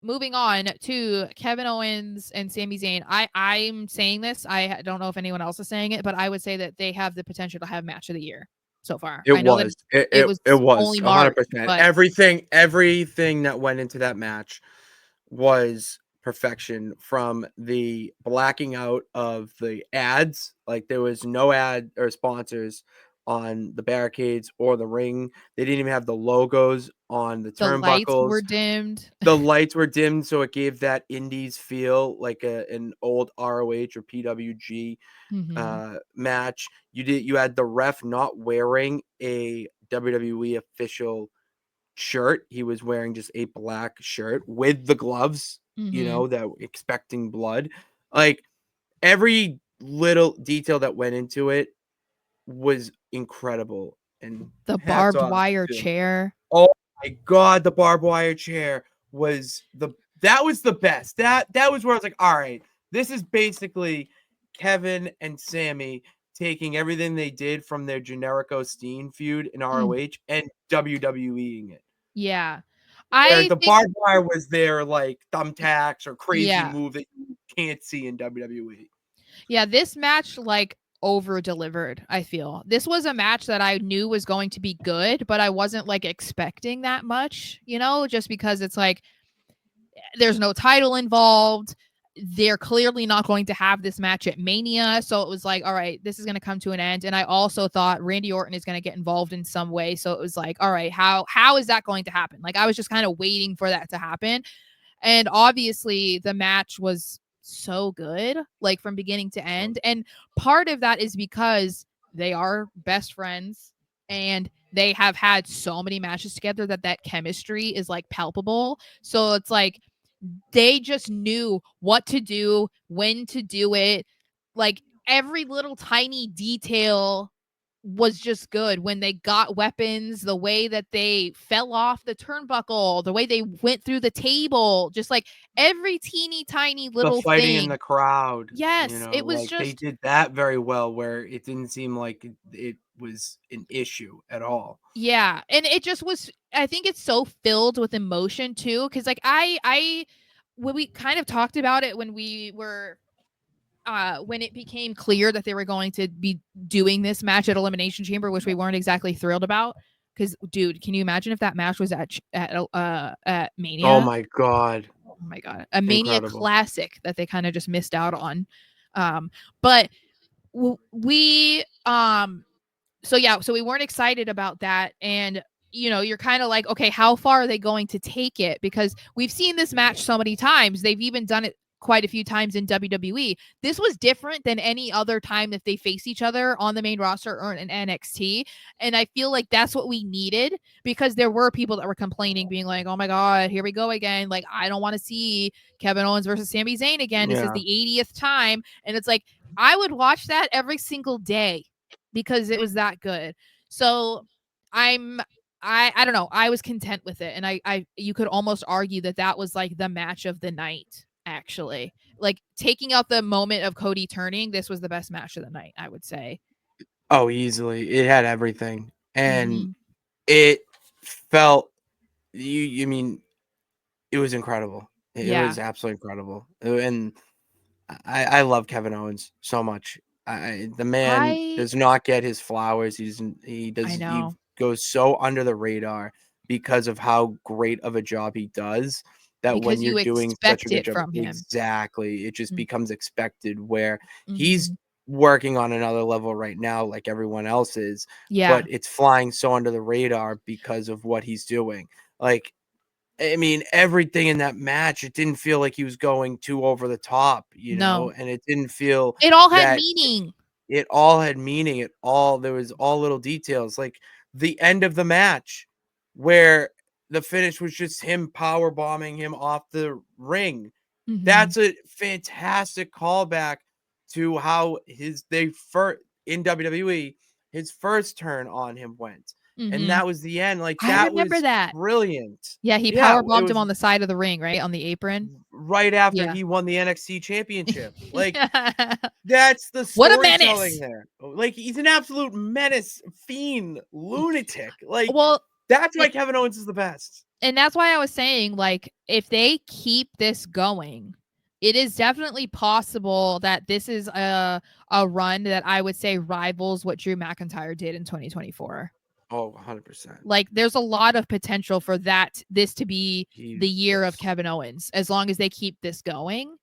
moving on to Kevin Owens and Sami Zayn. I'm saying this. I don't know if anyone else is saying it, but I would say that they have the potential to have match of the year so far. It I know that was. It it it, was it was only March, 100%. but Everything that went into that match was perfection, from the blacking out of the ads. Like, there was no ad or sponsors on the barricades or the ring. They didn't even have the logos on the the lights were turnbuckles. dimmed. The lights were dimmed, so it gave that indies feel like an old ROH or PWG Mhm. match. You had the ref not wearing a WWE official shirt. He was wearing just a black shirt with the gloves, Mhm. that expecting blood. Like, every little detail that went into it was incredible, and The hats barbed off wire to. chair. Oh my god, the barbed wire chair was the best. That was where I was like, all right, this is basically Kevin and Sami taking everything they did from their Generico Steen feud in Mm, ROH and WWEing it. yeah. Where I the think barbed wire was their, like, thumbtacks or crazy yeah. move that you can't see in WWE. Yeah, this match like over delivered, I feel. This was a match that I knew was going to be good, but I wasn't like expecting that much, just because it's like there's no title involved. They're clearly not going to have this match at Mania. So it was like, all right, this is going to come to an end. And I also thought Randy Orton is going to get involved in some way. So it was like, all right, how is that going to happen? Like I was just kind of waiting for that to happen. And obviously the match was so good, like from beginning to end. And part of that is because they are best friends and they have had so many matches together that chemistry is like palpable. So it's like they just knew what to do, when to do it. Like every little tiny detail was just good when they got weapons, the way that they fell off the turnbuckle, the way they went through the table, just like every teeny tiny The little fighting in thing. the crowd, Yes, it was like, they just did that very well, where it didn't seem like it was an issue at all. yeah, and it just was I think it's so filled with emotion too cuz like I when we kind of talked about it when we were when it became clear that they were going to be doing this match at Elimination Chamber, which we weren't exactly thrilled about. Because, dude, can you imagine if that match was at Oh Mania? my god, Oh my god, a Mania incredible. classic that they kind of just missed out on. But we so yeah, so we weren't excited about that, and you're kind of like, okay, how far are they going to take it? Because we've seen this match so many times. They've even done it quite a few times in WWE. This was different than any other time that they face each other on the main roster or in NXT. And I feel like that's what we needed because there were people that were complaining, being like, oh my God, here we go again. Like, I don't want to see Kevin Owens versus Sami Zayn again. This is Yeah. the 80th time. And it's like, I would watch that every single day because it was that good. So I'm I don't know. I was content with it, and I you could almost argue that that was like the match of the night. Actually, like taking out the moment of Cody turning, this was the best match of the night. I would say. Oh, easily. It had everything, and Mm-hmm. it felt you mean, it was incredible. It Yeah, was absolutely incredible, and I love Kevin Owens so much. The man I does not get his flowers. I He know goes so under the radar because of how great of a job he does, that when because you're you doing such a expect good it job, from him. exactly, it just becomes expected, where he's Mm-hmm. working on another level right now like everyone else is, but Yeah, it's flying so under the radar because of what he's doing. Like, I mean, everything in that match, it didn't feel like he was going too over the top, no, and it didn't feel it all had that meaning. it all had meaning. There was all little details, like the end of the match, where the finish was just him power bombing him off the ring. Mm-hmm. That's a fantastic callback to how they first in WWE, his first turn on him went. And Mm-hmm. that was the end. Like, I that remember was that. brilliant. Yeah, he Yeah, power it bombed him was on the side of the ring, right on the apron. right after Yeah. he won the NXT championship. Like, Yeah. that's the What a storytelling menace. there. Like, he's an absolute menace, fiend, lunatic. Like, Well, that's why it Kevin Owens is the best. And that's why I was saying, like, if they keep this going, it is definitely possible that this is a run that I would say rivals what Drew McIntyre did in 2024. Oh, 100%. Like, there's a lot of potential for this to be the year of Yes. Kevin Owens, as long as they keep this going.